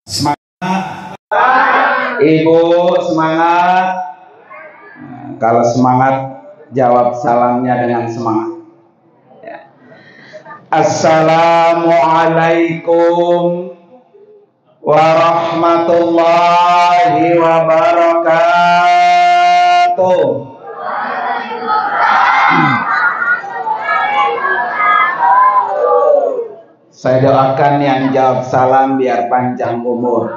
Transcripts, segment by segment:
Semangat, Ibu, semangat. Nah, kalau semangat, jawab salamnya dengan semangat. Ya. Assalamualaikum warahmatullahi wabarakatuh. Saya doakan yang jawab salam biar panjang umur,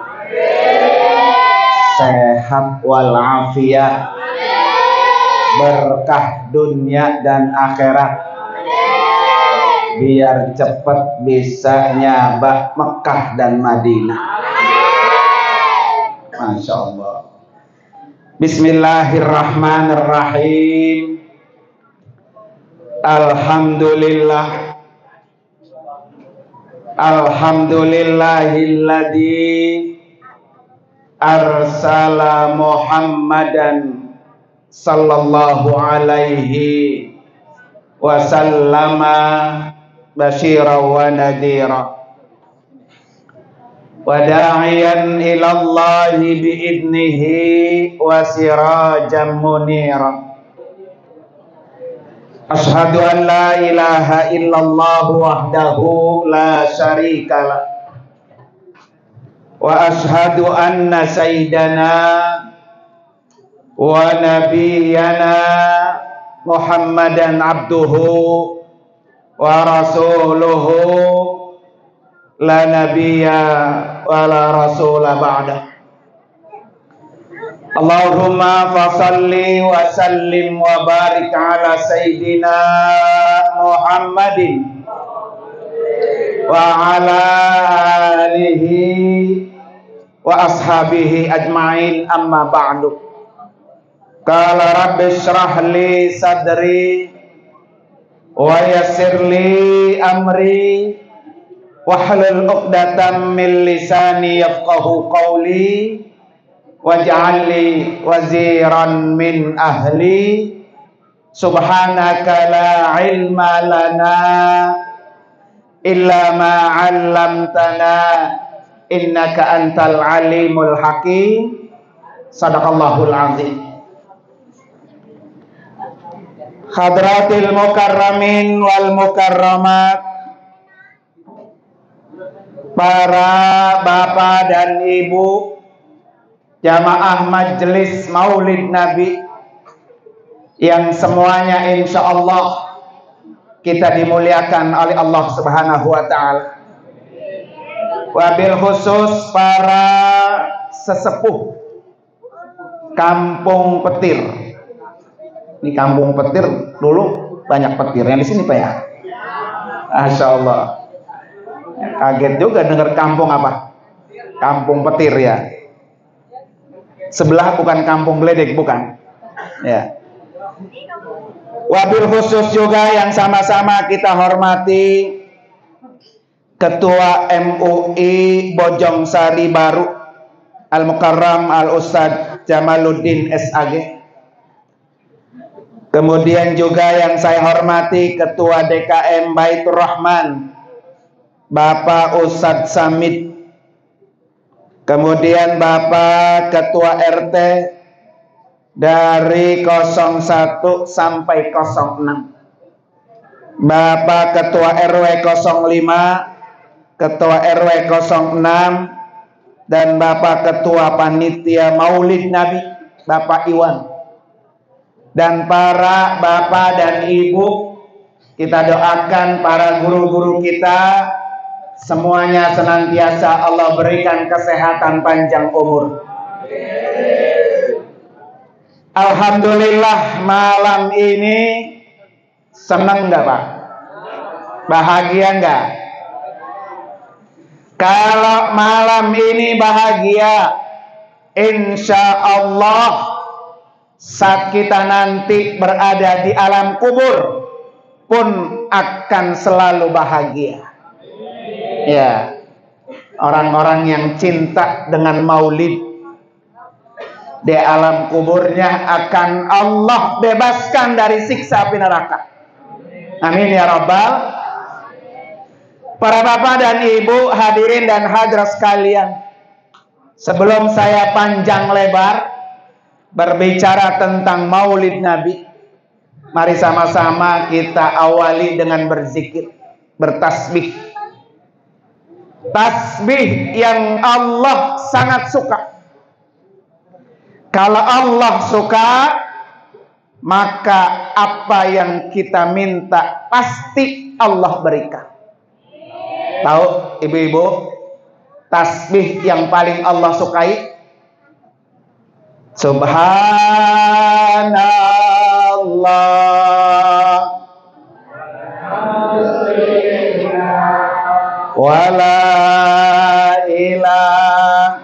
sehat walafiat, berkah dunia dan akhirat, biar cepat bisa nyabak Mekah dan Madinah. Masya Allah. Bismillahirrahmanirrahim. Alhamdulillah. Alhamdulillahilladzi arsala Muhammadan sallallahu alaihi wasallama basyira wa nadhira wa da'iyan ilallahi biidnihi wa sirajan munira. Asyhadu an la ilaha illallah wahdahu la syarikalah wa asyhadu anna sayyidana wa nabiyyana Muhammadan abduhu wa rasuluhu la nabiyya wa la rasula ba'dah. Allahumma fasalli wa sallim wa barik ala sayyidina Muhammadin wa ala alihi wa ashabihi ajma'in, amma ba'du. Qala rabbi shrah li sadri wa yassir li amri wahlul 'uqdatam min lisani yafqahu qawli waj'al li waziran min ahli subhanaka la ilma lana illa ma 'allamtana innaka antal alimul hakim. Sadaqallahul azim. Hadratil mukarramin wal mukarramat, para bapak dan ibu jamaah majelis Maulid Nabi yang semuanya insya Allah kita dimuliakan oleh Allah Subhanahu wa Ta'ala. Wabil khusus para sesepuh Kampung Petir. Ini Kampung Petir dulu banyak petirnya di sini Pak ya. Masya Allah. Kaget juga dengar kampung apa? Kampung Petir ya. Sebelah bukan Kampung Bledek, bukan ya. Wabil khusus juga yang sama-sama kita hormati Ketua MUI Bojong Sari Baru Al-Mukarram Al-Ustadz Jamaluddin SAG. Kemudian juga yang saya hormati Ketua DKM Baitur Rahman Bapak Ustadz Samit. Kemudian Bapak Ketua RT dari 01 sampai 06, Bapak Ketua RW 05, Ketua RW 06, dan Bapak Ketua Panitia Maulid Nabi Bapak Iwan, dan para bapak dan ibu. Kita doakan para guru-guru kita semuanya senantiasa Allah berikan kesehatan panjang umur. Alhamdulillah malam ini senang enggak Pak? Bahagia enggak? Kalau malam ini bahagia, insya Allah saat kita nanti berada di alam kubur pun akan selalu bahagia. Ya, orang-orang yang cinta dengan maulid di alam kuburnya akan Allah bebaskan dari siksa api neraka. Amin ya rabbal. Para bapak dan ibu, hadirin dan hadirat sekalian, Sebelum saya panjang lebar berbicara tentang Maulid Nabi, mari sama-sama kita awali dengan berzikir, bertasbih. Tasbih yang Allah sangat suka. Kalau Allah suka, maka apa yang kita minta pasti Allah berikan. Tahu ibu-ibu, tasbih yang paling Allah sukai? Subhanallah wala ilaha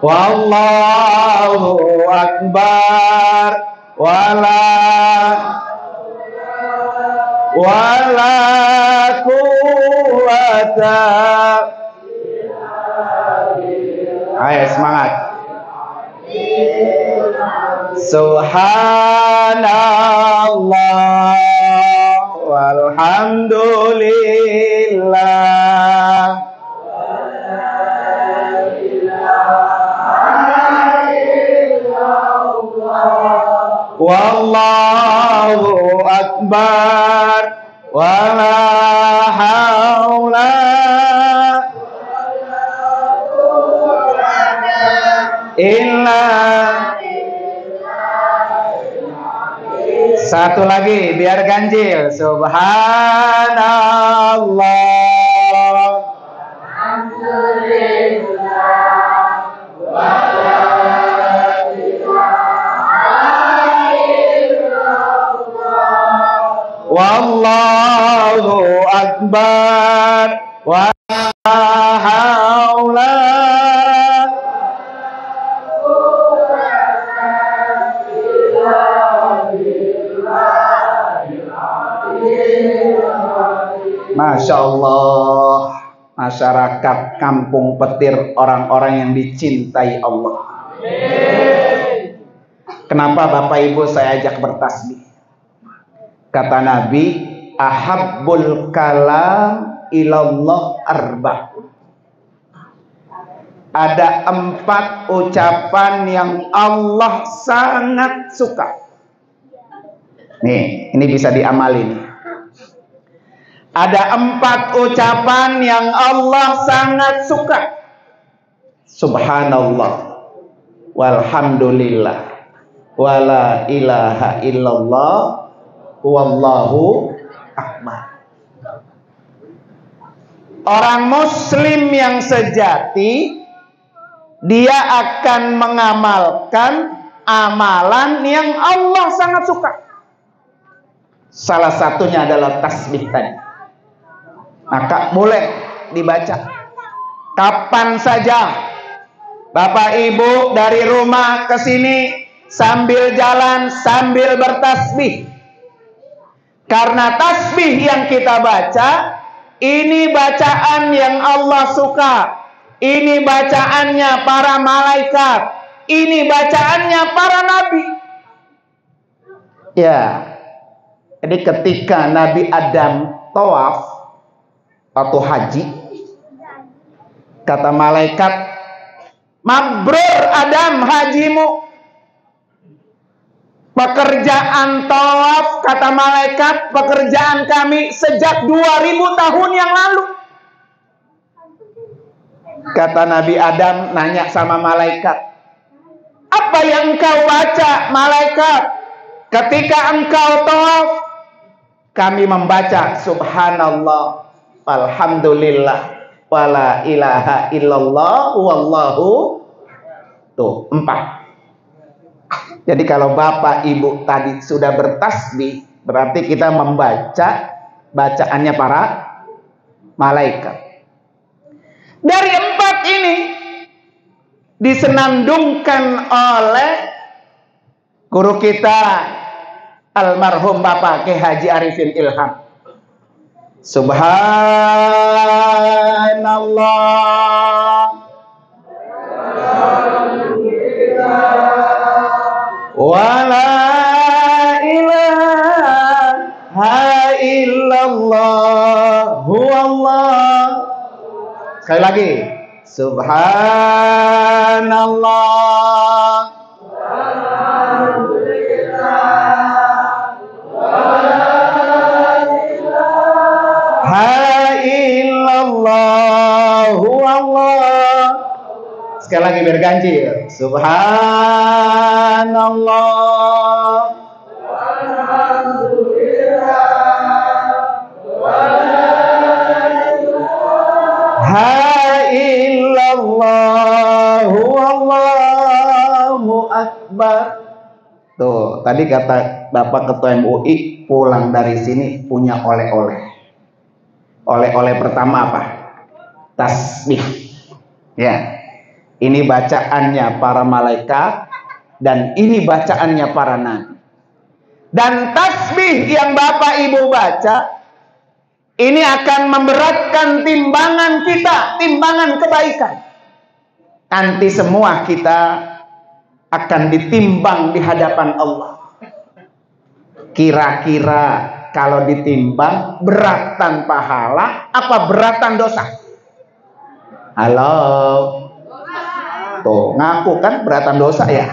wallahu akbar wala quwata. Ayo semangat. Subhanallah walhamdulillah wallahu akbar wala haula illa. Satu lagi biar ganjil. Subhanallah wallahu akbar wa haula Masya Allah, masyarakat Kampung Petir orang-orang yang dicintai Allah. Kenapa Bapak Ibu saya ajak bertasbih? Kata Nabi, ahabbul kalam ilallah arba. Ada 4 ucapan yang Allah sangat suka. Nih, ini bisa diamalin. Ada 4 ucapan yang Allah sangat suka. Subhanallah walhamdulillah wala ilaha illallah wallahu akbar. Orang muslim yang sejati, dia akan mengamalkan amalan yang Allah sangat suka. Salah satunya adalah tasbih tadi. Maka boleh dibaca kapan saja. Bapak Ibu dari rumah ke sini sambil jalan, sambil bertasbih. Karena tasbih yang kita baca, ini bacaan yang Allah suka. Ini bacaannya para malaikat. Ini bacaannya para nabi. Ya. Jadi ketika Nabi Adam tawaf atau haji, kata malaikat, mabrur Adam hajimu. Pekerjaan tawaf, kata malaikat, pekerjaan kami sejak 2000 tahun yang lalu. Kata Nabi Adam nanya sama malaikat, apa yang engkau baca malaikat? Ketika engkau tawaf, kami membaca subhanallah alhamdulillah wala ilaha illallah wallahu. Tuh 4. Jadi kalau Bapak Ibu tadi sudah bertasbih, berarti kita membaca bacaannya para malaikat. Dari 4 ini disenandungkan oleh guru kita almarhum Bapak Ki Haji Arifin Ilham. Subhanallah wala ilaha illallah huwallah Sekali lagi. Subhanallah. Illallahu Allah. Sekali lagi biar ganjil. Subhanallah. Illallahu Allahu Akbar. Tuh, tadi kata Bapak Ketua MUI pulang dari sini punya oleh-oleh. Oleh-oleh pertama apa? Tasbih. Ya. Ini bacaannya para malaikat dan ini bacaannya para nabi. Dan tasbih yang Bapak Ibu baca ini akan memberatkan timbangan kita, timbangan kebaikan. Nanti semua kita akan ditimbang di hadapan Allah. Kira-kira kalau ditimbang beratan pahala apa beratan dosa? Halo. Tuh, ngaku kan beratan dosa ya.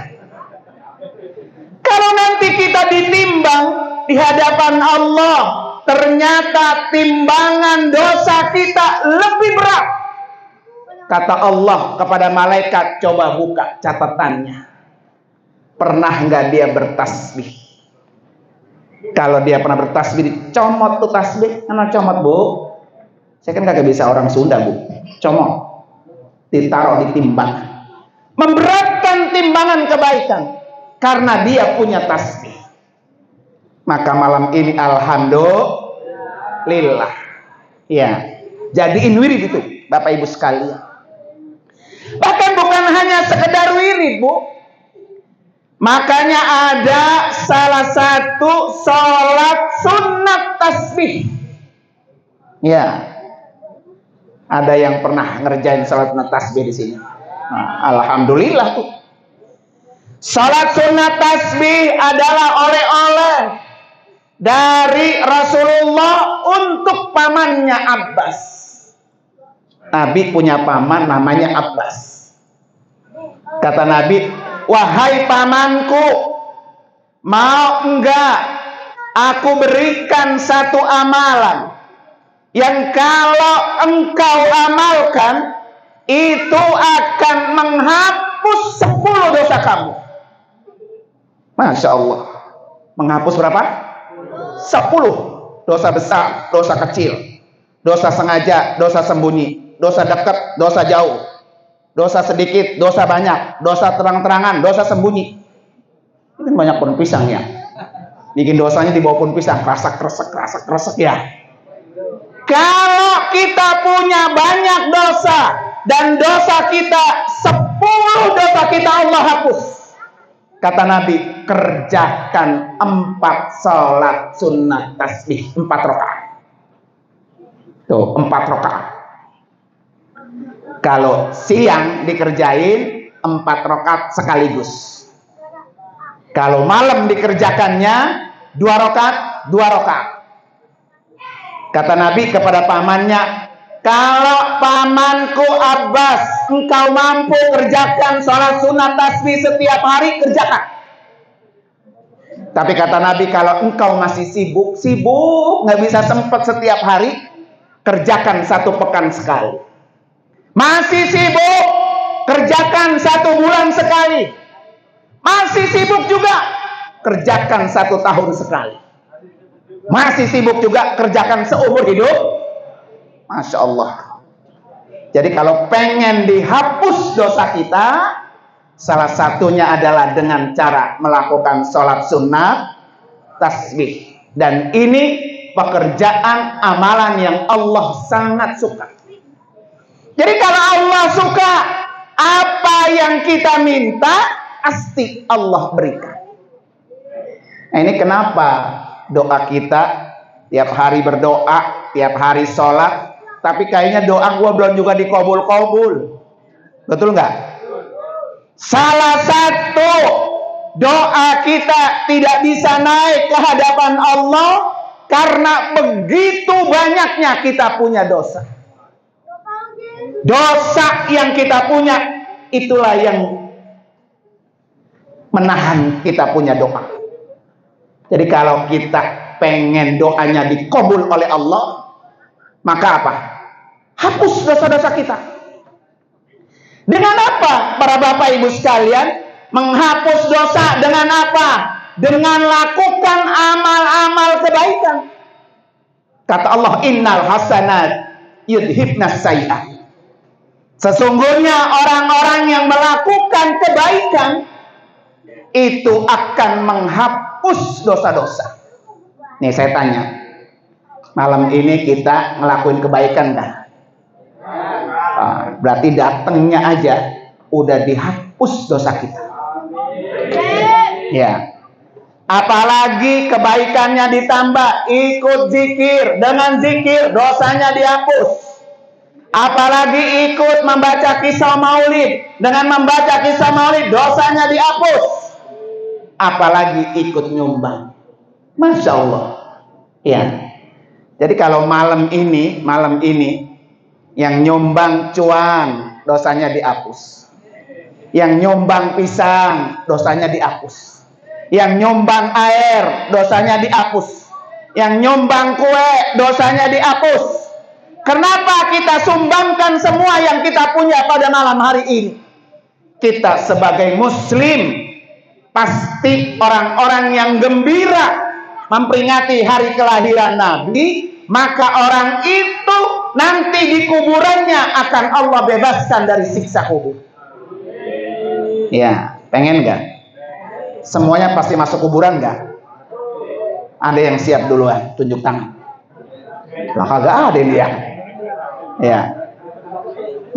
Kalau nanti kita ditimbang di hadapan Allah, ternyata timbangan dosa kita lebih berat. Kata Allah kepada malaikat, coba buka catatannya. Pernah nggak dia bertasbih? Kalau dia pernah bertasbih, dicomot tuh tasbih. Kenapa comot, Bu? Saya kan kagak bisa orang Sunda, Bu. Comot. Ditaruh di timbang. Memberatkan timbangan kebaikan. Karena dia punya tasbih. Maka malam ini alhamdulillah. Ya. Jadiin wirid itu, Bapak Ibu sekalian. Bahkan bukan hanya sekedar wirid, Bu. Makanya ada salah satu sholat sunat tasbih. Ya. Ada yang pernah ngerjain sholat sunat tasbih di sini. Nah, alhamdulillah tuh. Sholat sunat tasbih adalah oleh-oleh dari Rasulullah untuk pamannya Abbas. Nabi punya paman namanya Abbas. Kata Nabi, wahai pamanku, mau enggak aku berikan satu amalan yang kalau engkau amalkan itu akan menghapus 10 dosa kamu. Masya Allah. Menghapus berapa? 10. Dosa besar, dosa kecil, dosa sengaja, dosa sembunyi, dosa dekat, dosa jauh, dosa sedikit, dosa banyak, dosa terang-terangan, dosa sembunyi. Ini banyak pohon pisang ya. Bikin dosanya di bawah pohon pisang, kerasak ya. Kalau kita punya banyak dosa dan dosa kita 10 dosa kita Allah hapus. Kata Nabi, kerjakan 4 sholat sunnah tasbih, 4 rakaat. Tuh, 4 rakaat. Kalau siang dikerjain 4 rakaat sekaligus. Kalau malam dikerjakannya 2 rakaat, 2 rakaat. Kata Nabi kepada pamannya, kalau pamanku Abbas, engkau mampu kerjakan sholat sunat tasbih setiap hari, kerjakan. Tapi kata Nabi, kalau engkau masih sibuk, nggak bisa sempat setiap hari, kerjakan 1 pekan sekali. Masih sibuk, kerjakan 1 bulan sekali. Masih sibuk juga, kerjakan 1 tahun sekali. Masih sibuk juga, kerjakan seumur hidup. Masya Allah. Jadi kalau pengen dihapus dosa kita, salah satunya adalah dengan cara melakukan sholat sunnah tasbih. Dan ini pekerjaan amalan yang Allah sangat suka. Jadi kalau Allah suka, apa yang kita minta pasti Allah berikan. Nah, ini kenapa doa kita tiap hari berdoa, tiap hari sholat, tapi kayaknya doa gua belum juga dikabul-kabul. Betul nggak? Salah satu doa kita tidak bisa naik ke hadapan Allah karena begitu banyaknya kita punya dosa. Dosa yang kita punya, itulah yang menahan kita punya doa. Jadi kalau kita pengen doanya dikabul oleh Allah, maka apa? Hapus dosa-dosa kita. Dengan apa, para bapak ibu sekalian? Menghapus dosa dengan apa? Dengan lakukan amal-amal kebaikan. Kata Allah, innal hasanat yudhibnas sayyi'at. Sesungguhnya orang-orang yang melakukan kebaikan itu akan menghapus dosa-dosa. Nih saya tanya, malam ini kita ngelakuin kebaikan kan? Berarti datangnya aja udah dihapus dosa kita. Ya. Apalagi kebaikannya ditambah, ikut zikir, dengan zikir dosanya dihapus. Apalagi ikut membaca kisah maulid, dengan membaca kisah maulid dosanya dihapus. Apalagi ikut nyumbang, masya Allah. Ya. Jadi kalau malam ini yang nyumbang cuan dosanya dihapus, yang nyumbang pisang dosanya dihapus, yang nyumbang air dosanya dihapus, yang nyumbang kue dosanya dihapus. Kenapa kita sumbangkan semua yang kita punya pada malam hari ini? Kita sebagai muslim pasti orang-orang yang gembira memperingati hari kelahiran Nabi, maka orang itu nanti di kuburannya akan Allah bebaskan dari siksa kubur. Ya, pengen gak? Semuanya pasti masuk kuburan gak? Ada yang siap duluan, tunjuk tangan. Lah kagak ada dia. Ya.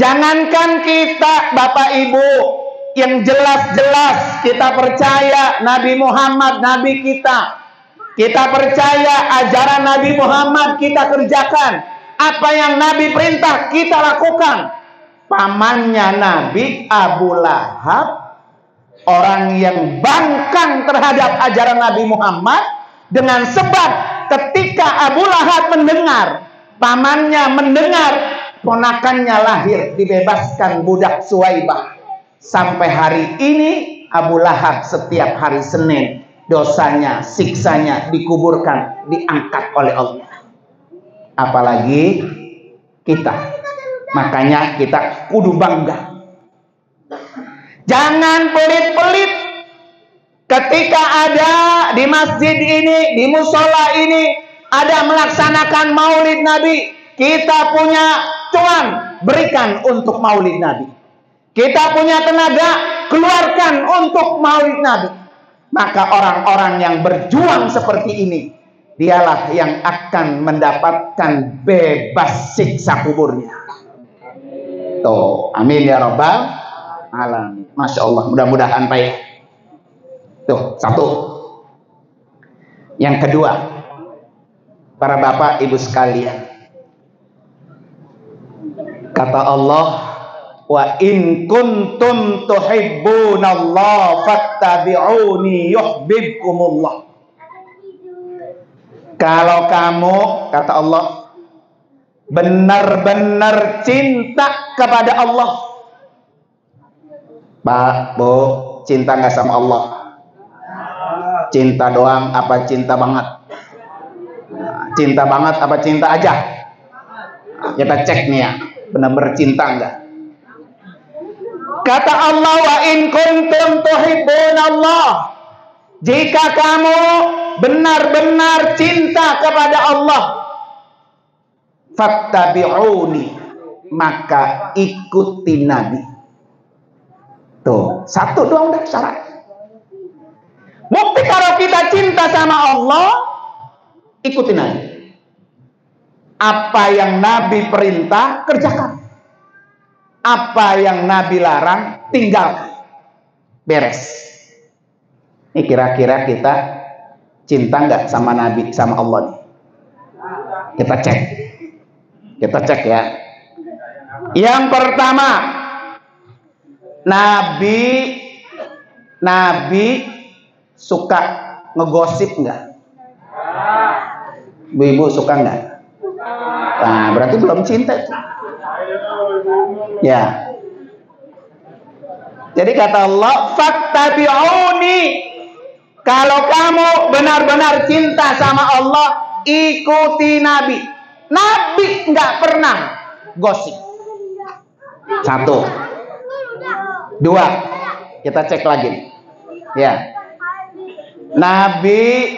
Jangankan kita Bapak Ibu yang jelas-jelas kita percaya Nabi Muhammad Nabi kita. Kita percaya ajaran Nabi Muhammad kita kerjakan. Apa yang Nabi perintah kita lakukan. Pamannya Nabi Abu Lahab, orang yang bangkang terhadap ajaran Nabi Muhammad, dengan sebab ketika Abu Lahab mendengar, pamannya mendengar ponakannya lahir dibebaskan budak Suwaibah, sampai hari ini Abu Lahab setiap hari Senin dosanya, siksanya dikuburkan, diangkat oleh Allah. Apalagi kita, makanya kita kudu bangga. Jangan pelit-pelit ketika ada di masjid ini, di musola ini ada melaksanakan maulid Nabi. Kita punya cuan, berikan untuk maulid Nabi. Kita punya tenaga, keluarkan untuk maulid Nabi. Maka orang-orang yang berjuang seperti ini, dialah yang akan mendapatkan bebas siksa kuburnya. Tuh, amin ya rabbal alamin. Masya Allah, mudah-mudahan baik. Tuh, satu. Yang kedua, para bapak ibu sekalian, kata Allah, wa in kuntum tuhibbunallaha fattabi'uni yuhibbukumullah. Kalau kamu, kata Allah, benar-benar cinta kepada Allah. Pak, Bu, cinta nggak sama Allah? Cinta doang apa cinta banget? Cinta banget apa cinta aja? Kita cek nih ya, benar-benar cinta enggak? Kata Allah, wa in kuntum tuhibbunallah, jika kamu benar-benar cinta kepada Allah, fattabi'uni, maka ikuti Nabi. Tuh, satu doang udah syarat. Bukti kalau kita cinta sama Allah, ikuti Nabi. Apa yang Nabi perintah, kerjakan. Apa yang Nabi larang, tinggalkan. Beres. Ini kira-kira kita cinta nggak sama Nabi, sama Allah nih? Kita cek. Kita cek ya. Yang pertama, Nabi suka ngegosip nggak? Ibu-ibu suka nggak? Nah, berarti belum cinta. Ya. Jadi kata Allah, fattabi'uni. Kalau kamu benar-benar cinta sama Allah, ikuti Nabi. Nabi nggak pernah gosip. Satu. Dua. Kita cek lagi. Ya. Nabi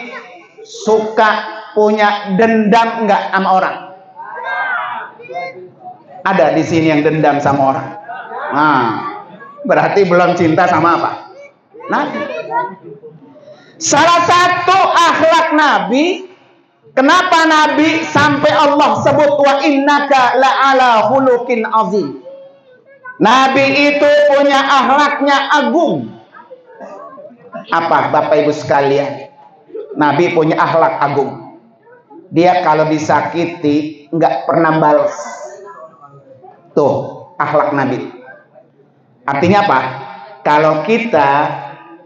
suka punya dendam nggak sama orang? Ada di sini yang dendam sama orang. Nah, berarti belum cinta sama apa? Nabi. Salah satu akhlak Nabi, kenapa Nabi sampai Allah sebut wa innaka la'ala khuluqin azim. Nabi itu punya akhlaknya agung. Apa Bapak Ibu sekalian? Nabi punya akhlak agung. Dia kalau disakiti nggak pernah balas. Tuh akhlak Nabi. Artinya apa? Kalau kita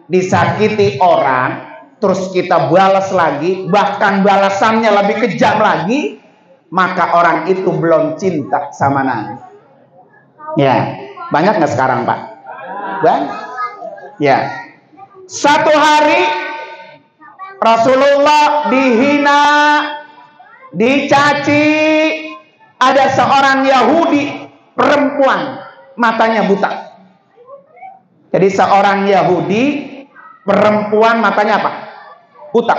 disakiti orang, terus kita balas lagi, bahkan balasannya lebih kejam lagi, maka orang itu belum cinta sama Nabi. Ya, banyak nggak sekarang Pak? Banyak. Ya, satu hari Rasulullah dihina, dicaci, ada seorang Yahudi perempuan matanya buta. Jadi seorang Yahudi perempuan matanya apa? Buta.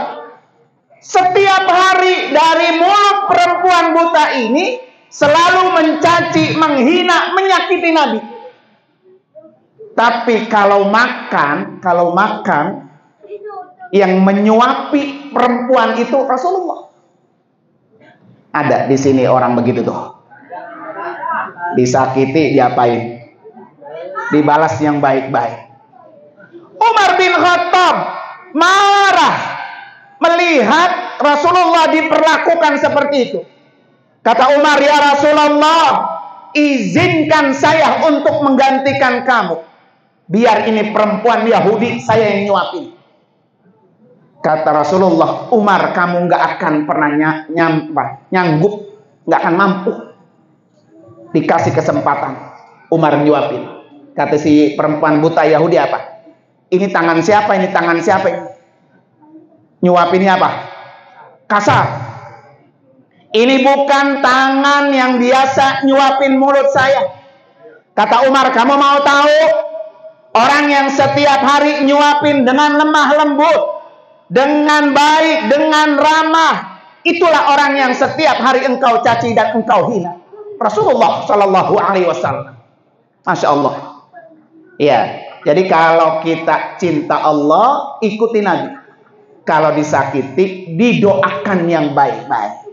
Setiap hari dari mulut perempuan buta ini selalu mencaci, menghina, menyakiti Nabi. Tapi kalau makan yang menyuapi perempuan itu Rasulullah. Ada di sini orang begitu tuh. Disakiti diapain? Dibalas yang baik-baik. Umar bin Khattab marah melihat Rasulullah diperlakukan seperti itu. Kata Umar, ya Rasulullah, izinkan saya untuk menggantikan kamu. Biar ini perempuan Yahudi saya yang nyuapin. Kata Rasulullah, Umar, kamu nggak akan pernah nyanggup, nggak akan mampu. Dikasih kesempatan, Umar nyuapin. Kata si perempuan buta Yahudi apa? Ini tangan siapa? Ini tangan siapa? Nyuapinnya apa? Kasar. Ini bukan tangan yang biasa nyuapin mulut saya. Kata Umar, kamu mau tahu? Orang yang setiap hari nyuapin dengan lemah lembut, dengan baik, dengan ramah, itulah orang yang setiap hari engkau caci dan engkau hina. Rasulullah Shallallahu Alaihi Wasallam. Masya Allah. Ya, jadi kalau kita cinta Allah, ikuti Nabi. Kalau disakiti, didoakan yang baik-baik.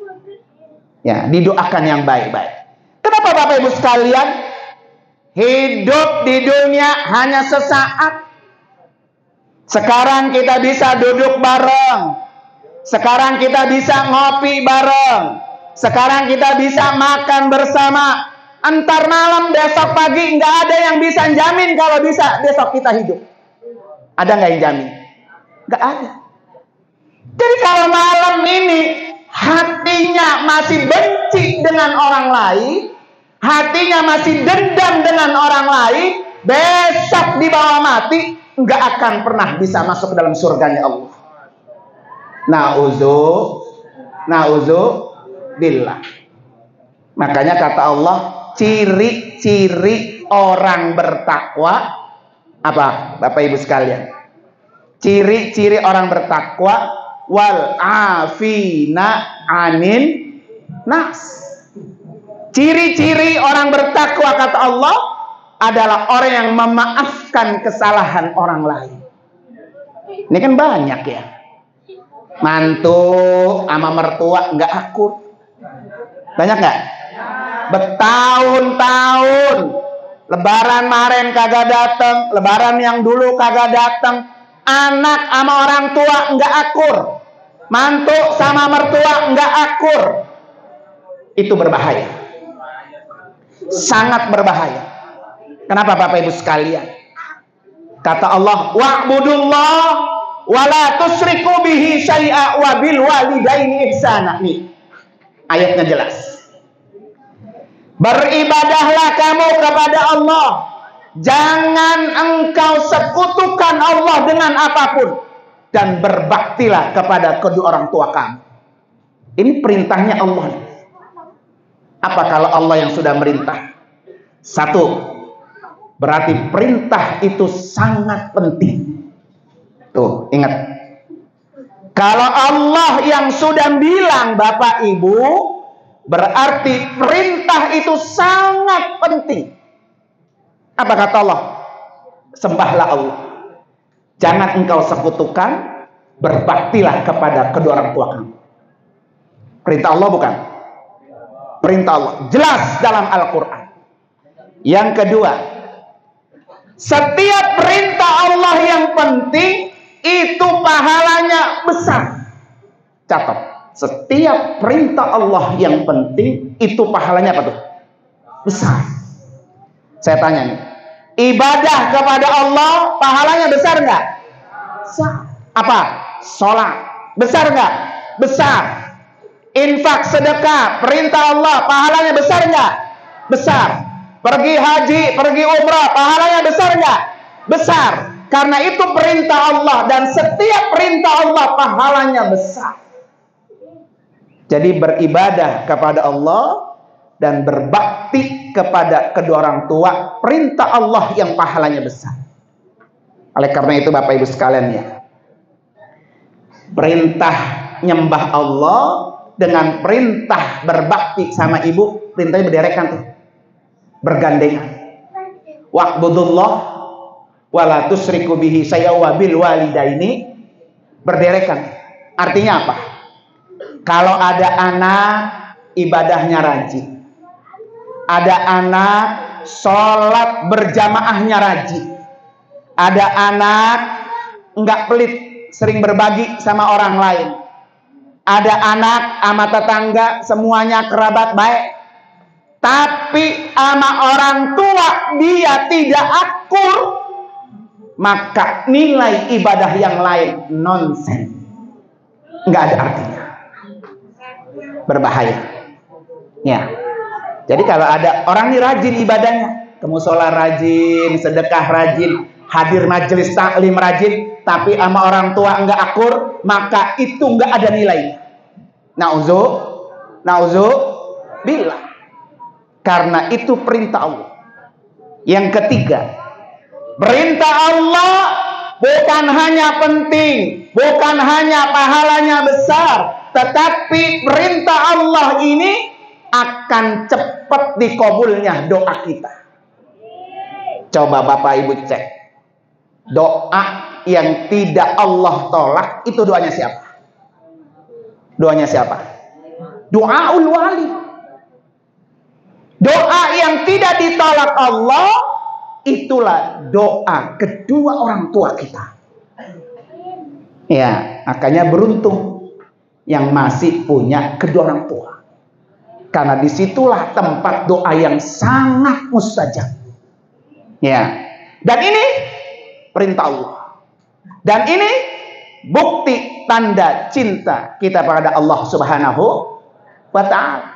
Ya, didoakan yang baik-baik. Kenapa Bapak Ibu sekalian? Hidup di dunia hanya sesaat. Sekarang kita bisa duduk bareng. Sekarang kita bisa ngopi bareng. Sekarang kita bisa makan bersama. Entar malam, besok pagi, nggak ada yang bisa jamin kalau bisa besok kita hidup. Ada nggak yang jamin? Nggak ada. Jadi kalau malam ini hatinya masih benci dengan orang lain, hatinya masih dendam dengan orang lain, besok di bawah mati nggak akan pernah bisa masuk ke dalam surganya Allah. Na'udzubillah. Makanya kata Allah, ciri-ciri orang bertakwa apa Bapak Ibu sekalian? Ciri-ciri orang bertakwa, wal afina anin nas. Ciri-ciri orang bertakwa kata Allah adalah orang yang memaafkan kesalahan orang lain. Ini kan banyak ya. Mantu sama mertua nggak akur. Banyak nggak? Bertahun-tahun. Lebaran kemarin kagak datang, lebaran yang dulu kagak datang. Anak sama orang tua nggak akur. Mantu sama mertua nggak akur. Itu berbahaya. Sangat berbahaya. Kenapa Bapak Ibu sekalian? Kata Allah, wa'budullah wa la tusyriku bihi syai'a wa bil walidaini ihsana. Nih, ayatnya jelas. Beribadahlah kamu kepada Allah. Jangan engkau sekutukan Allah dengan apapun. Dan berbaktilah kepada kedua orang tua kamu. Ini perintahnya Allah. Apa kalau Allah yang sudah merintah? Satu, berarti perintah itu sangat penting. Tuh, ingat. Kalau Allah yang sudah bilang, Bapak Ibu, berarti perintah itu sangat penting. Apa kata Allah? Sembahlah Allah. Jangan engkau sekutukan, berbaktilah kepada kedua orang tua kamu. Perintah Allah bukan? Perintah Allah. Jelas dalam Al-Quran. Yang kedua, setiap perintah Allah yang penting, itu pahalanya besar. Catat. Setiap perintah Allah yang penting, itu pahalanya apa tuh? Besar. Saya tanya nih, ibadah kepada Allah pahalanya besar nggak? Besar. Apa? Sholat besar nggak? Besar. Infak sedekah perintah Allah pahalanya besar nggak? Besar. Pergi haji, pergi umrah pahalanya besar nggak? Besar. Karena itu perintah Allah, dan setiap perintah Allah pahalanya besar. Jadi beribadah kepada Allah dan berbakti kepada kedua orang tua, perintah Allah yang pahalanya besar. Oleh karena itu Bapak Ibu sekalian ya, perintah nyembah Allah dengan perintah berbakti sama ibu, perintahnya berderekan tuh, bergandengan. Wa'budullah wala tusyriku bihi syai'an wa bil walidaini, berderekan. Artinya apa? Kalau ada anak ibadahnya rajin, ada anak sholat berjamaahnya rajin, ada anak nggak pelit, sering berbagi sama orang lain, ada anak sama tetangga semuanya kerabat baik, tapi sama orang tua dia tidak akur, maka nilai ibadah yang lain nonsen, nggak ada artinya, berbahaya. Ya. Jadi kalau ada orang ini rajin ibadahnya, ke mushola rajin, sedekah rajin, hadir majelis taklim rajin, tapi sama orang tua enggak akur, maka itu enggak ada nilai. Nauzubillah. Karena itu perintah Allah. Yang ketiga, perintah Allah bukan hanya penting, bukan hanya pahalanya besar, tetapi perintah Allah ini akan cepat dikabulnya doa kita. Coba Bapak Ibu cek, doa yang tidak Allah tolak itu doanya siapa? Doanya siapa? Doaul wali. Doa yang tidak ditolak Allah, itulah doa kedua orang tua kita. Ya, makanya beruntung yang masih punya kedua orang tua. Karena disitulah tempat doa yang sangat mustajab. Ya, dan ini perintah Allah. Dan ini bukti tanda cinta kita pada Allah Subhanahu wa Ta'ala.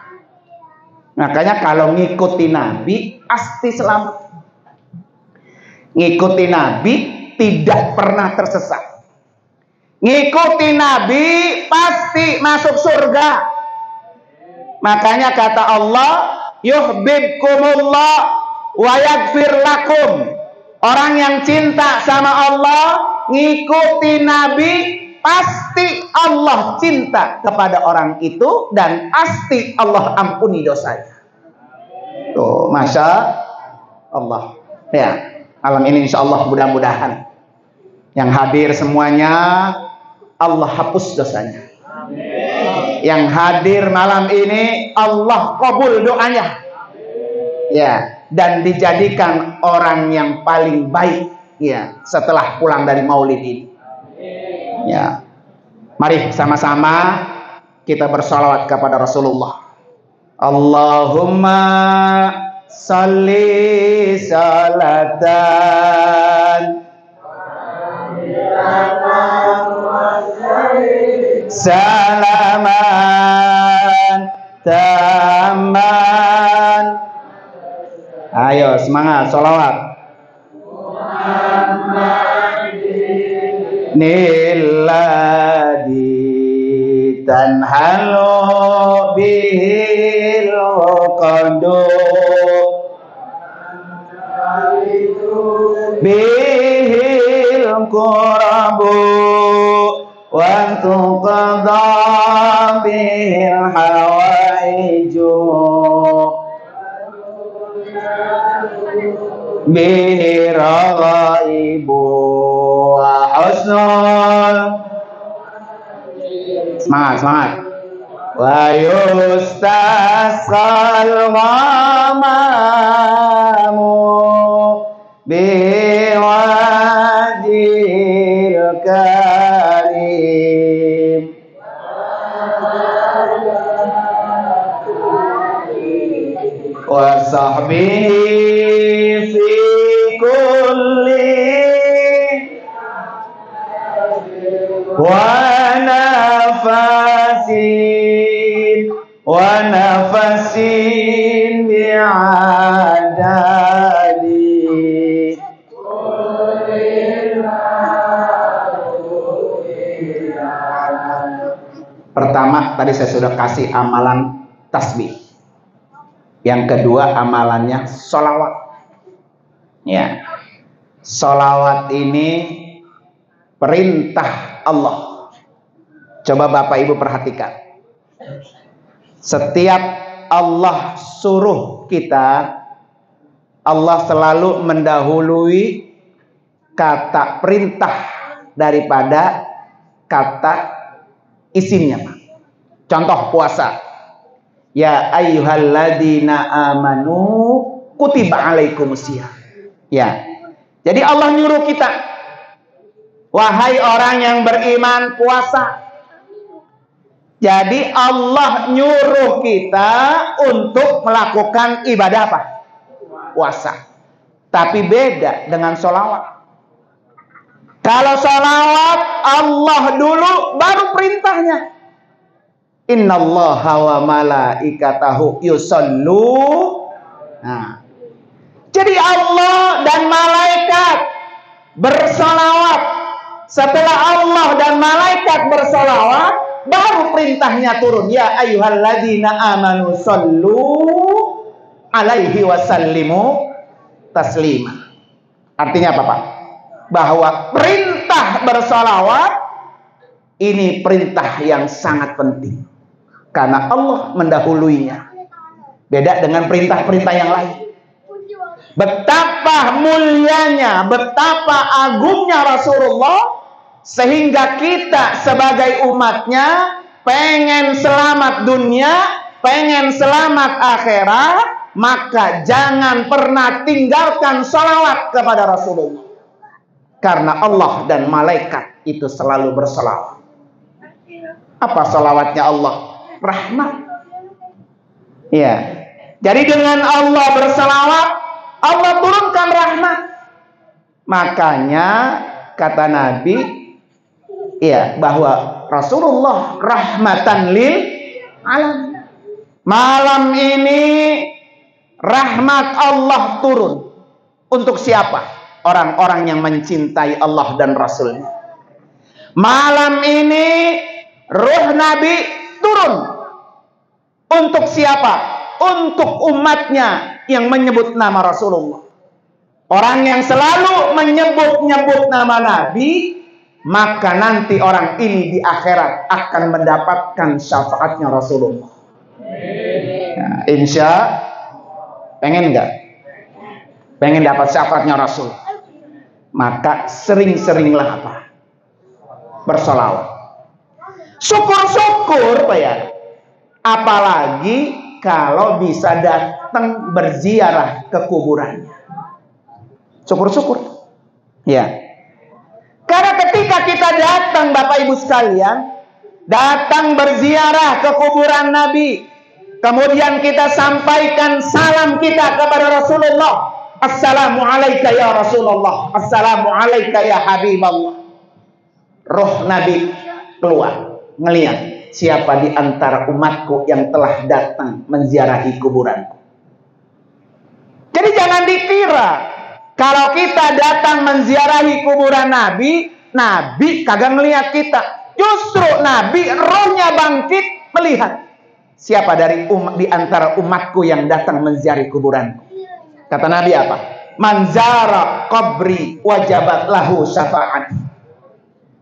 Makanya kalau ngikuti Nabi pasti selamat. Ngikuti Nabi tidak pernah tersesat. Ngikuti Nabi pasti masuk surga. Makanya kata Allah, yuhibbukumullah wa yaghfir lakum. Orang yang cinta sama Allah, ngikuti Nabi, pasti Allah cinta kepada orang itu dan pasti Allah ampuni dosanya. Tuh, Masya Allah. Ya, malam ini insya Allah mudah-mudahan yang hadir semuanya Allah hapus dosanya. Yang hadir malam ini Allah kabul doanya. Ya, dan dijadikan orang yang paling baik ya setelah pulang dari Maulid ini. Ya. Mari sama-sama kita bersalawat kepada Rasulullah. Allahumma salli salatan salaman taman Ayo semangat sholawat. Nilladzi tanhalu bihil qadu bihil qurabu wa tuqadha bihil hawaiju bihi raghaibu wa husnul. Semangat wa yustasqal ghamamu bihi wajhil karim wa sahbihi fi kulli wa nafasin bi'adali. Pertama tadi saya sudah kasih amalan tasbih. Yang kedua amalannya sholawat. Ya, sholawat ini perintah Allah. Coba Bapak Ibu perhatikan. Setiap Allah suruh kita, Allah selalu mendahului kata perintah daripada kata isimnya. Contoh puasa. Ya ayyuhalladzina amanu kutiba alaikumusiyam. Ya. Jadi Allah nyuruh kita, wahai orang yang beriman, puasa. Jadi Allah nyuruh kita untuk melakukan ibadah apa? Puasa. Tapi beda dengan sholawat. Kalau sholawat Allah dulu baru perintahnya. Innallaha wa malaikatahu yusallu. Nah. Jadi Allah dan malaikat bersolawat. Setelah Allah dan malaikat bersolawat, baru perintahnya turun. Ya ayyuhalladzina amanu sallu alaihi wasallimu taslima. Artinya apa Pak? Bahwa perintah bersolawat ini perintah yang sangat penting. Karena Allah mendahuluinya. Beda dengan perintah-perintah yang lain. Betapa mulianya, betapa agungnya Rasulullah, sehingga kita sebagai umatnya pengen selamat dunia, pengen selamat akhirat, maka jangan pernah tinggalkan salawat kepada Rasulullah. Karena Allah dan malaikat itu selalu bersalawat. Apa salawatnya Allah? Rahmat. Ya. Jadi dengan Allah bersalawat, Allah turunkan rahmat. Makanya kata Nabi, ya, bahwa Rasulullah rahmatan lil alamin. Malam ini rahmat Allah turun. Untuk siapa? Orang-orang yang mencintai Allah dan Rasulnya. Malam ini ruh Nabi turun. Untuk siapa? Untuk umatnya yang menyebut nama Rasulullah. Orang yang selalu menyebut-nyebut nama Nabi, maka nanti orang ini di akhirat akan mendapatkan syafaatnya Rasulullah. Nah, insya pengen nggak? Pengen dapat syafaatnya Rasul? Maka sering-seringlah apa? Bersolawat. Syukur-syukur Pak ya. Apalagi kalau bisa datang berziarah ke kuburannya. Syukur-syukur. Ya. Karena ketika kita datang Bapak Ibu sekalian, datang berziarah ke kuburan Nabi, kemudian kita sampaikan salam kita kepada Rasulullah. Assalamualaikum ya Rasulullah. Assalamualaikum ya Habiballah. Roh Nabi keluar, ngelihat siapa di antara umatku yang telah datang menziarahi kuburanku. Jadi jangan heran kalau kita datang menziarahi kuburan Nabi, Nabi kagak ngelihat kita. Justru Nabi rohnya bangkit melihat. Siapa di antara umatku yang datang menziarahi kuburanku? Kata Nabi apa? Man zara qabri wajabat lahu syafa'at.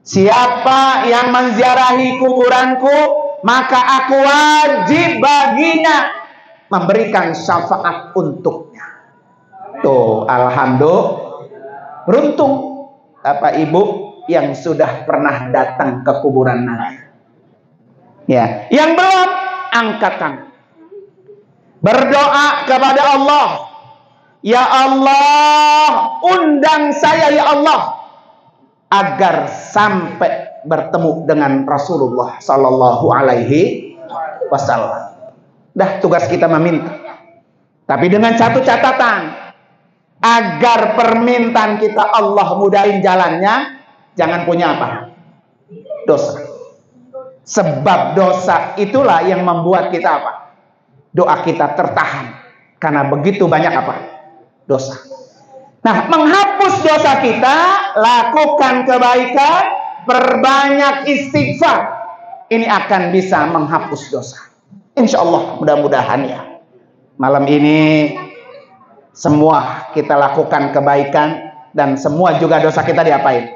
Siapa yang menziarahi kuburanku, maka aku wajib baginya memberikan syafaat untuknya. Tuh, alhamdulillah. Beruntung Bapak Ibu yang sudah pernah datang ke kuburan Nabi. Ya, yang belum, angkat tangan. Berdoa kepada Allah. Ya Allah, undang saya ya Allah agar sampai bertemu dengan Rasulullah Sallallahu Alaihi Wasallam. Dah, tugas kita meminta. Tapi dengan satu catatan, agar permintaan kita Allah mudahin jalannya, jangan punya apa? Dosa. Sebab dosa itulah yang membuat kita apa? Doa kita tertahan. Karena begitu banyak apa? Dosa. Nah, menghapus dosa kita, lakukan kebaikan, perbanyak istighfar. Ini akan bisa menghapus dosa. Insya Allah, mudah-mudahan ya. Malam ini semua kita lakukan kebaikan dan semua juga dosa kita diapain?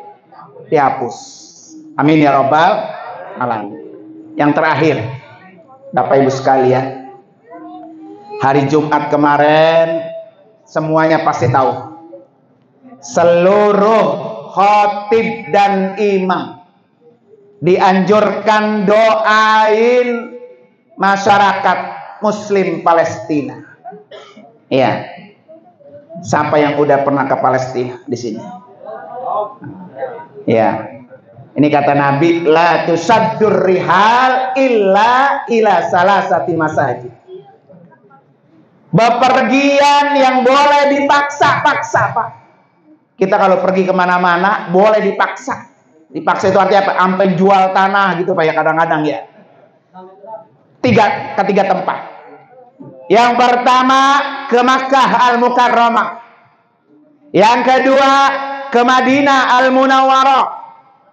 Dihapus. Amin ya Rabbal Alamin. Yang terakhir, Bapak Ibu sekalian, hari Jumat kemarin semuanya pasti tahu. Seluruh khatib dan imam dianjurkan doain masyarakat Muslim Palestina. Iya. Siapa yang udah pernah ke Palestina di sini? Ya. Ini kata Nabi, la tusaddur rihal illa ila salasati masajid. Bepergian yang boleh dipaksa-paksa, Pak. Kita kalau pergi kemana-mana boleh dipaksa. Dipaksa itu artinya apa? Sampai jual tanah gitu, Pak, ya kadang-kadang ya. Ketiga tempat. Yang pertama ke Makkah Al-Mukarramah. Yang kedua ke Madinah Al-Munawwarah.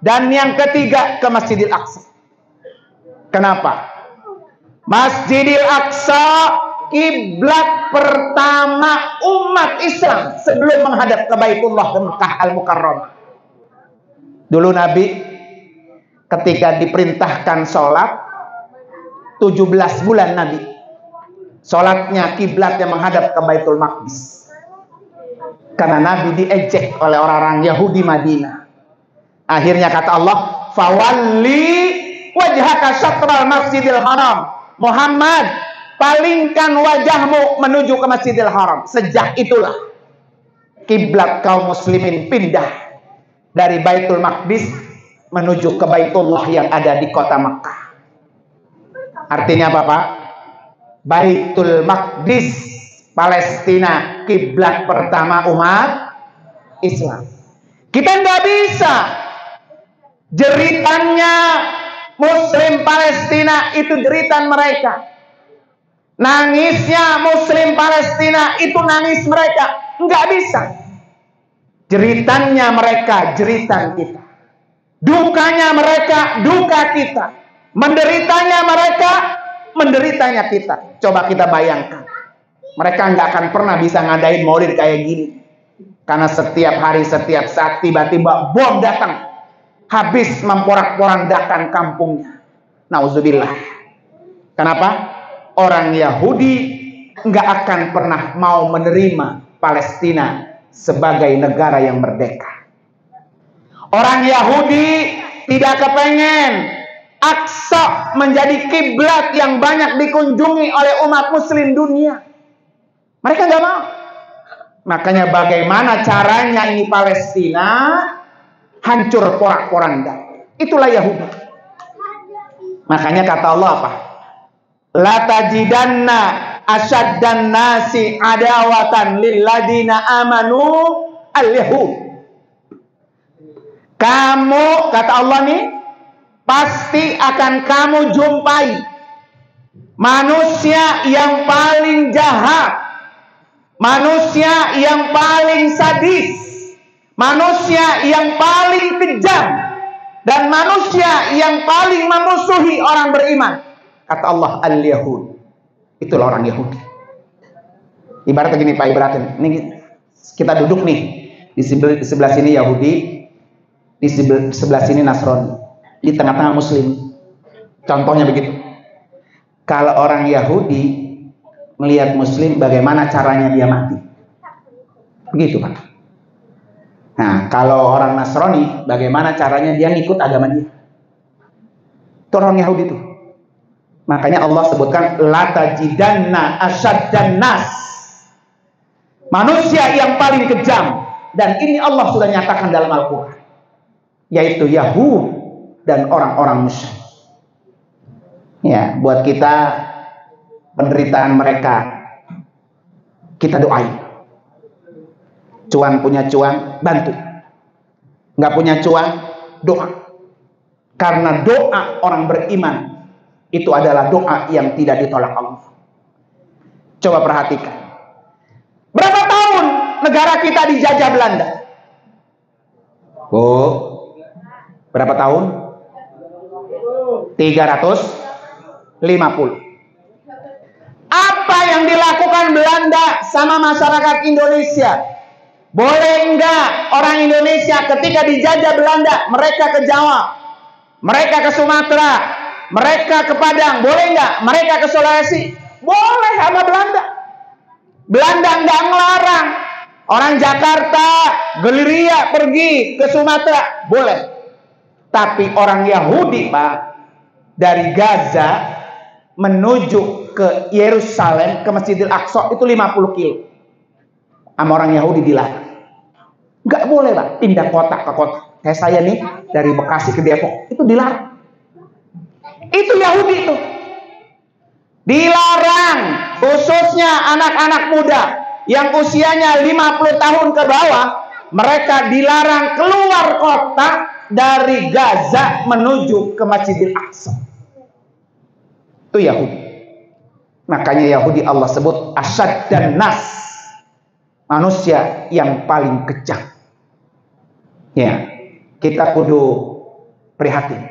Dan yang ketiga ke Masjidil Aqsa. Kenapa? Masjidil Aqsa kiblat pertama umat Islam sebelum menghadap ke Baitullah ke Makkah Al-Mukarramah. Dulu Nabi ketika diperintahkan sholat 17 bulan Nabi sholatnya kiblat yang menghadap ke Baitul Maqdis. Karena Nabi diejek oleh orang-orang Yahudi Madinah. Akhirnya kata Allah, "Fawalli wajhaka syatral Masjidil Haram." Muhammad, palingkan wajahmu menuju ke Masjidil Haram. Sejak itulah kiblat kaum muslimin pindah dari Baitul Maqdis menuju ke Baitullah yang ada di kota Makkah. Artinya apa, Pak? Baitul Maqdis Palestina kiblat pertama umat Islam. Kita nggak bisa jeritannya Muslim Palestina itu jeritan mereka. Nangisnya Muslim Palestina itu nangis mereka. Nggak bisa. Jeritannya mereka, jeritan kita. Dukanya mereka, duka kita. Menderitanya mereka, menderitanya kita. Coba kita bayangkan. Mereka nggak akan pernah bisa ngadain maulid kayak gini. Karena setiap hari, setiap saat, tiba-tiba bom datang. Habis memporak-porandakan kampungnya. Nauzubillah. Kenapa? Orang Yahudi nggak akan pernah mau menerima Palestina sebagai negara yang merdeka. Orang Yahudi tidak kepengen Aqsa menjadi kiblat yang banyak dikunjungi oleh umat muslim dunia. Mereka nggak mau. Makanya bagaimana caranya ini Palestina hancur porak-poranda. Itulah Yahudi. Makanya kata Allah apa? La tajidanna asyaddan nasi adawatan lilladina amanu al-yahud. Kamu, kata Allah nih, pasti akan kamu jumpai manusia yang paling jahat manusia yang paling sadis, manusia yang paling kejam, dan manusia yang paling memusuhi orang beriman. Kata Allah, al-Yahud. Itulah orang Yahudi. Ibaratnya gini Pak, ibaratnya ini kita duduk nih, di sebelah sini Yahudi, di sebelah sini Nasrani, di tengah-tengah Muslim. Contohnya begitu. Kalau orang Yahudi melihat Muslim, bagaimana caranya dia mati? Begitu Pak. Nah, kalau orang Nasrani, bagaimana caranya dia ngikut agama dia? Itu orang Yahudi itu. Makanya Allah sebutkan latajidanna asyaddan nas, manusia yang paling kejam. Dan ini Allah sudah nyatakan dalam Al-Quran, yaitu Yahud dan orang-orang musyrik. Ya, buat kita penderitaan mereka kita doain. Cuan punya cuan, bantu. Nggak punya cuan, doa. Karena doa orang beriman itu adalah doa yang tidak ditolak Allah. Coba perhatikan. Berapa tahun negara kita dijajah Belanda? Oh, berapa tahun? 350. Apa yang dilakukan Belanda sama masyarakat Indonesia? Boleh enggak orang Indonesia ketika dijajah Belanda, mereka ke Jawa, mereka ke Sumatera, mereka ke Padang, boleh enggak? Mereka ke Sulawesi, boleh sama Belanda. Belanda enggak ngelarang orang Jakarta, Geliria pergi ke Sumatera, boleh. Tapi orang Yahudi Pak, dari Gaza menuju ke Yerusalem, ke Masjidil Aqsa itu 50 kilo. Sama orang Yahudi dilarang. Nggak boleh Pak, pindah kota ke kota. Kayak saya nih, dari Bekasi ke Depok, itu dilarang. Itu Yahudi itu. Dilarang, khususnya anak-anak muda yang usianya 50 tahun ke bawah, mereka dilarang keluar kota dari Gaza menuju ke Masjidil Aqsa. Itu Yahudi. Makanya Yahudi Allah sebut asyaddan nas, manusia yang paling kejam. Ya, kita kudu prihatin.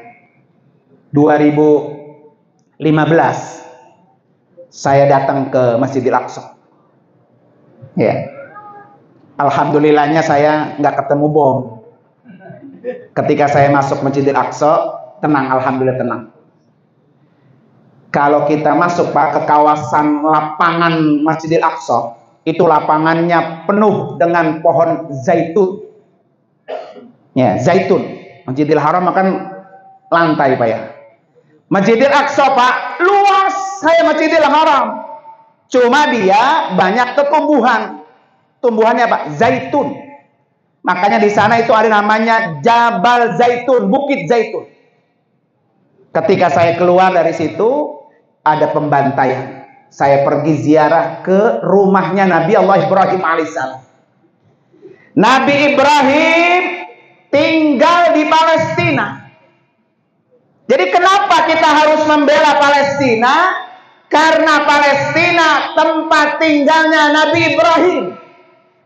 2015 saya datang ke Masjidil Aqsa. Ya, alhamdulillahnya saya nggak ketemu bom. Ketika saya masuk Masjidil Aqsa, tenang, alhamdulillah tenang. Kalau kita masuk Pak ke kawasan lapangan Masjidil Aqsa, itu lapangannya penuh dengan pohon zaitun. Ya, zaitun. Masjidil Haram kan lantai Pak ya. Masjidil Aqsa Pak luas kayak Masjidil Haram. Cuma dia banyak tumbuhan. Tumbuhannya Pak zaitun. Makanya di sana itu ada namanya Jabal Zaitun, Bukit Zaitun. Ketika saya keluar dari situ, ada pembantaian. Saya pergi ziarah ke rumahnya Nabi Allah Ibrahim alaihissalam. Nabi Ibrahim tinggal di Palestina. Jadi kenapa kita harus membela Palestina? Karena Palestina tempat tinggalnya Nabi Ibrahim.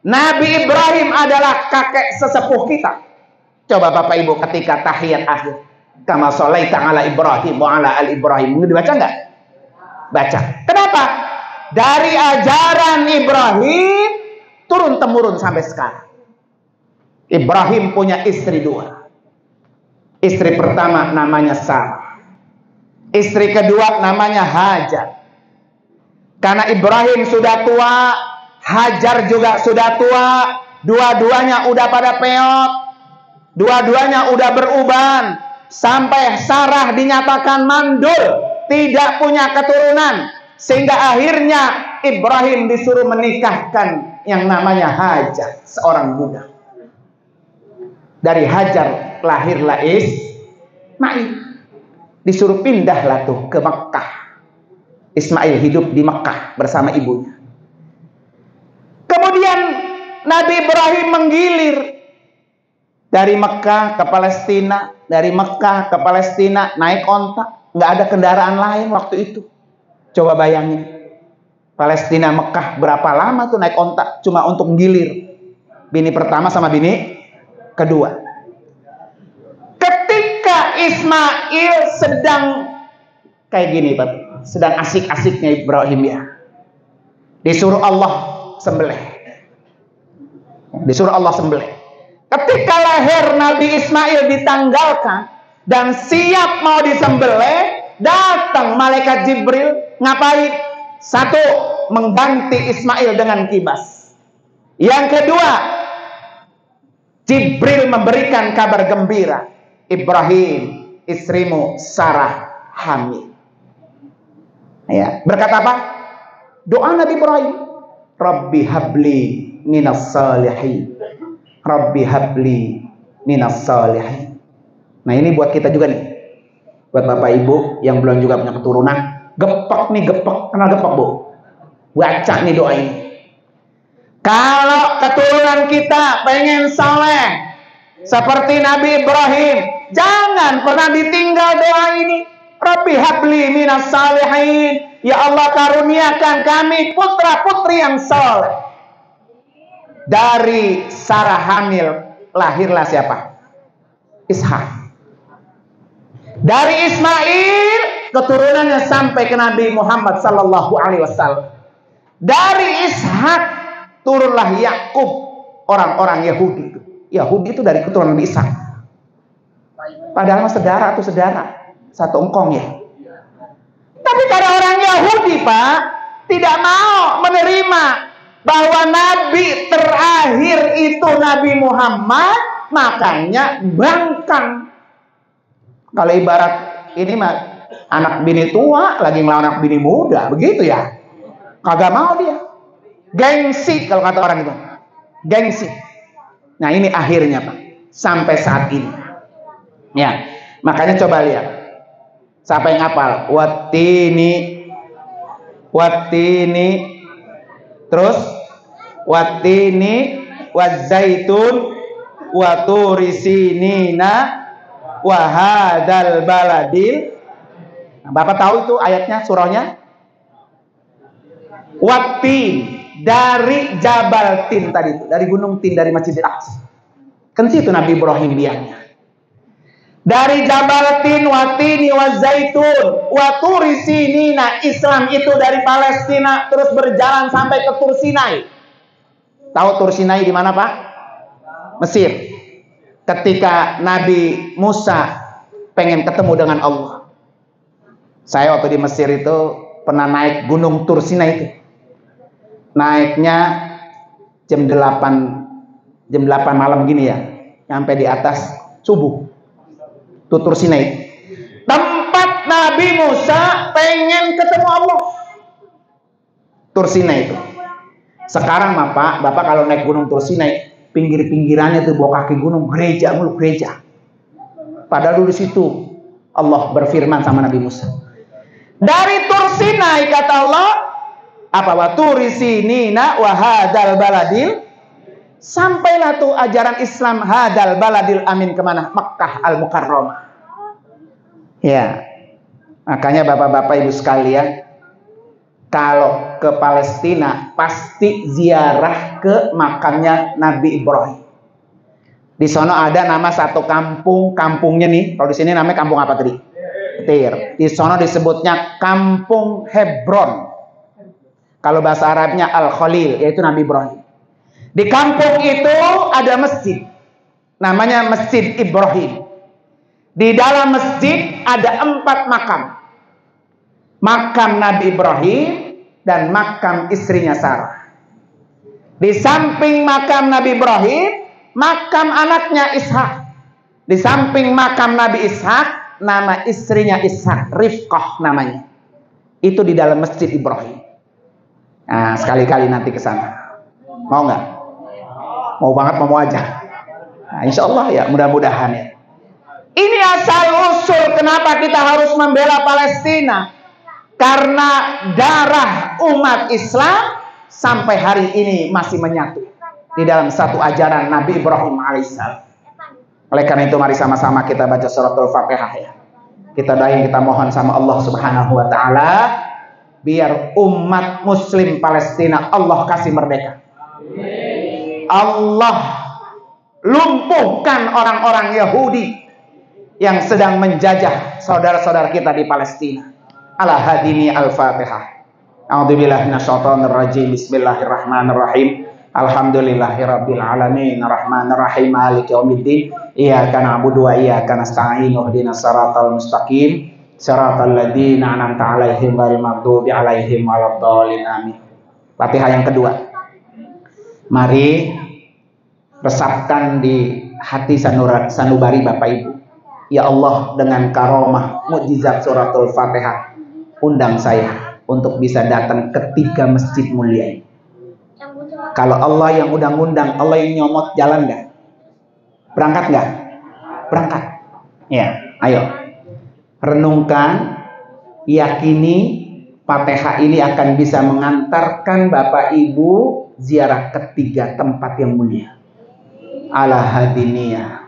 Nabi Ibrahim adalah kakek sesepuh kita. Coba Bapak Ibu ketika tahiyat akhir, kama sholaita ala Ibrahim wa ala ali Ibrahim, ini dibaca enggak? Baca. Kenapa? Dari ajaran Ibrahim turun temurun sampai sekarang. Ibrahim punya istri 2. Istri pertama namanya Sarah. Istri kedua namanya Hajar. Karena Ibrahim sudah tua, Hajar juga sudah tua, dua-duanya udah pada peot, dua-duanya udah beruban, sampai Sarah dinyatakan mandul, tidak punya keturunan, sehingga akhirnya Ibrahim disuruh menikahkan yang namanya Hajar, seorang budak. Dari Hajar lahirlah Ismail. Disuruh pindahlah tuh ke Mekah. Ismail hidup di Mekah bersama ibunya. Kemudian Nabi Ibrahim menggilir dari Mekah ke Palestina, dari Mekah ke Palestina naik onta, nggak ada kendaraan lain waktu itu. Coba bayangin. Palestina Mekah berapa lama tuh naik ontak cuma untuk gilir bini pertama sama bini kedua. Ketika Ismail sedang kayak gini Pak, sedang asik-asiknya Ibrahim ya, disuruh Allah sembelih. Disuruh Allah sembelih. Ketika lahir Nabi Ismail ditanggalkan dan siap mau disembelih, datang malaikat Jibril. Ngapain? Satu, mengganti Ismail dengan kibas. Yang kedua, Jibril memberikan kabar gembira, Ibrahim, istrimu Sarah hamil. Ya, berkata apa? Doa Nabi Ibrahim, Rabbi habli minas salihin. Rabbi habli minas salihin. Nah, ini buat kita juga nih. Buat Bapak Ibu yang belum juga punya keturunan, gepek nih, gepek. Kenal gepek, Bu? Baca nih doa ini. Kalau keturunan kita pengen saleh seperti Nabi Ibrahim, jangan pernah ditinggal doa ini. Rabbi habli minas salihin. Ya Allah, karuniakan kami putra-putri yang saleh. Dari Sarah hamil lahirlah siapa? Ishak. Dari Ismail keturunannya sampai ke Nabi Muhammad sallallahu alaihi wasallam. Dari Ishak turunlah Yakub, orang-orang Yahudi itu. Yahudi itu dari keturunan Nabi Ishak. Padahal saudara atau saudara satu engkong ya. Tapi karena orang Yahudi Pak tidak mau menerima bahwa Nabi terakhir itu Nabi Muhammad, makanya bangkang. Kalau ibarat ini mah anak bini tua lagi ngelawan anak bini muda, begitu ya. Kagak mau dia. Gengsi kalau kata orang itu. Gengsi. Nah, ini akhirnya Pak. Sampai saat ini. Ya, makanya coba lihat. Siapa yang hafal? Wattini. Terus wattini wazaitun wa turi sinina wa hadzal baladil. Nah, Bapak tahu itu ayatnya, surahnya? Wattin, dari Jabal Tin tadi itu, dari Gunung Tin, dari Masjidil Aqsa. Kan situ Nabi Ibrahim lihatnya. Dari Jabal Tin, Wattini wazaitun wa turi sinina. Islam itu dari Palestina terus berjalan sampai ke Tur Sinai. Tahu Tur Sinai di mana, Pak? Mesir. Ketika Nabi Musa pengen ketemu dengan Allah. Saya waktu di Mesir itu pernah naik gunung Tur Sinai itu. Naiknya jam 8 malam gini ya. Sampai di atas subuh. Tur Sinai. Tempat Nabi Musa pengen ketemu Allah. Tur Sinai itu. Sekarang Bapak kalau naik gunung Tur Sinai, pinggir-pinggirannya tuh bawah kaki gunung gereja mulu, gereja. Padahal dulu di situ Allah berfirman sama Nabi Musa. Dari Tur Sinai kata Allah, apa wa turi sinina wa hadzal baladil, sampailah tuh ajaran Islam hadzal baladil amin kemana? Mekkah Al-Mukarramah. Ya. Makanya Bapak-bapak Ibu sekalian, kalau ke Palestina pasti ziarah ke makamnya Nabi Ibrahim. Di sana ada nama satu kampungnya nih. Kalau di sini namanya kampung apa tadi? Tir. Di sana disebutnya Kampung Hebron. Kalau bahasa Arabnya Al-Khalil, yaitu Nabi Ibrahim. Di kampung itu ada masjid. Namanya Masjid Ibrahim. Di dalam masjid ada 4 makam. Makam Nabi Ibrahim dan makam istrinya Sarah. Di samping makam Nabi Ibrahim, makam anaknya Ishak. Di samping makam Nabi Ishak, nama istrinya Ishak, Rifqah namanya. Itu di dalam Masjid Ibrahim. Nah, sekali-kali nanti ke sana. Mau nggak? Mau banget, mau aja. Nah, insya Allah ya, mudah-mudahan ya. Ini asal usul kenapa kita harus membela Palestina. Karena darah umat Islam sampai hari ini masih menyatu di dalam satu ajaran Nabi Ibrahim alaihissalam. Oleh karena itu mari sama-sama kita baca suratul Fatihah ya. Kita doain, kita mohon sama Allah Subhanahu wa taala biar umat muslim Palestina Allah kasih merdeka. Allah lumpuhkan orang-orang Yahudi yang sedang menjajah saudara-saudara kita di Palestina. Ala hadini al-Fatihah. A'udzubillahi minasyaitonir rajim. Bismillahirrahmanirrahim. Alhamdulillahirabbil alamin arrahmanir rahim maliki yaumiddin. Iyyaka na'budu wa iyyaka nasta'in. Ihdinas siratal mustaqim. Siratal ladzina an'amta 'alaihim ghairil maghdubi 'alaihim waladdallin. Amin. Fatihah yang kedua. Mari resapkan di hati sanubari Bapak Ibu. Ya Allah, dengan karomah mukjizat suratul Fatihah, undang saya untuk bisa datang ke 3 masjid mulia ini. Kalau Allah yang undang-undang, Allah yang nyomot, jalan nggak? Berangkat nggak? Berangkat. Ya, ayo. Renungkan, yakini Fatihah ini akan bisa mengantarkan Bapak Ibu ziarah ke 3 tempat yang mulia. Ala hadiniyah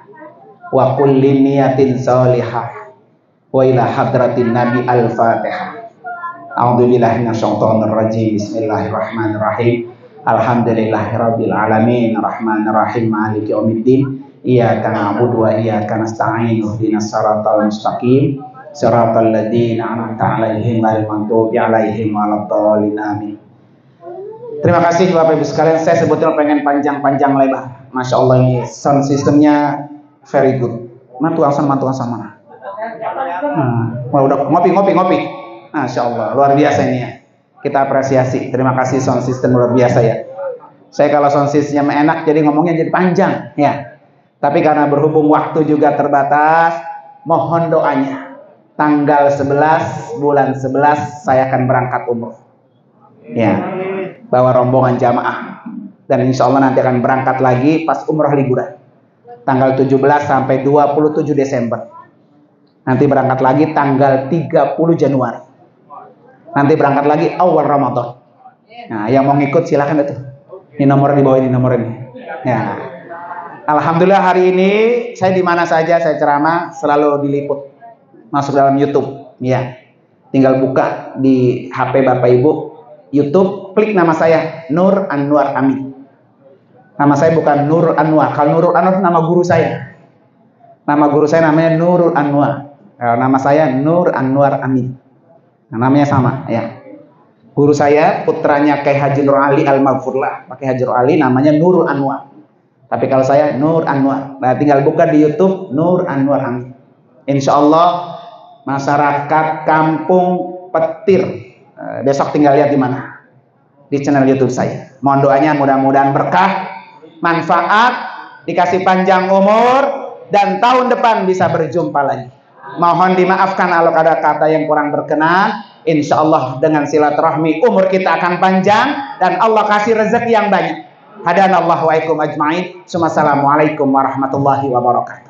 wa kulli niyatin salihah wa ila hadratin nabi al-Fatihah. A'udzubillahi minasyaitonir rajim. Bismillahirrahmanirrahim. Alhamdulillahirabbil alamin arrahmanir rahim maliki yaumiddin. Iyyaka na'budu wa iyyaka nasta'in. Ihdinas siratal mustaqim. Siratal ladzina an'amta 'alaihim ghairil maghdubi 'alaihim waladdallin. Amin. Terima kasih Bapak Ibu sekalian. Saya sebetulnya pengen panjang-panjang lebar. Masya Allah, ini sound systemnya very good. Mantu asam mana? Wah, udah ngopi. Masya Allah, luar biasa ini ya. Kita apresiasi. Terima kasih sound system luar biasa ya. Saya kalau sound systemnya enak, jadi ngomongnya jadi panjang ya. Tapi karena berhubung waktu juga terbatas, mohon doanya. Tanggal 11 bulan 11 saya akan berangkat umroh. Ya, bawa rombongan jamaah. Dan insya Allah nanti akan berangkat lagi pas umroh liburan. Tanggal 17 sampai 27 Desember. Nanti berangkat lagi tanggal 30 Januari. Nanti berangkat lagi awal Ramadan. Nah, yang mau ngikut silakan itu. Ini nomor di bawah ini, nomor ini. Ya. Alhamdulillah hari ini saya di mana saja saya ceramah selalu diliput. Masuk dalam YouTube. Ya. Tinggal buka di HP Bapak Ibu YouTube, klik nama saya Nur Anwar Amin. Nama saya bukan Nurul Anwar. Kalau Nurul Anwar nama guru saya. Nama guru saya namanya Nurul Anwar. Nama saya Nur Anwar Amin. Nah, namanya sama ya. Guru saya putranya Kyai Haji Nur Ali Al-Maghfurlah. Pakai Haji Nur Ali namanya Nurul Anwar. Tapi kalau saya Nur Anwar. Nah, tinggal buka di YouTube Nur Anwar Amin. Insya Allah masyarakat Kampung Petir. Besok tinggal lihat di mana. Di channel YouTube saya. Mohon doanya mudah-mudahan berkah, manfaat, dikasih panjang umur, dan tahun depan bisa berjumpa lagi. Mohon dimaafkan kalau ada kata yang kurang berkenan. Insya Allah dengan silaturahmi umur kita akan panjang dan Allah kasih rezeki yang banyak. Hadanallahu wa ikum ajma'in. Assalamualaikum warahmatullahi wabarakatuh.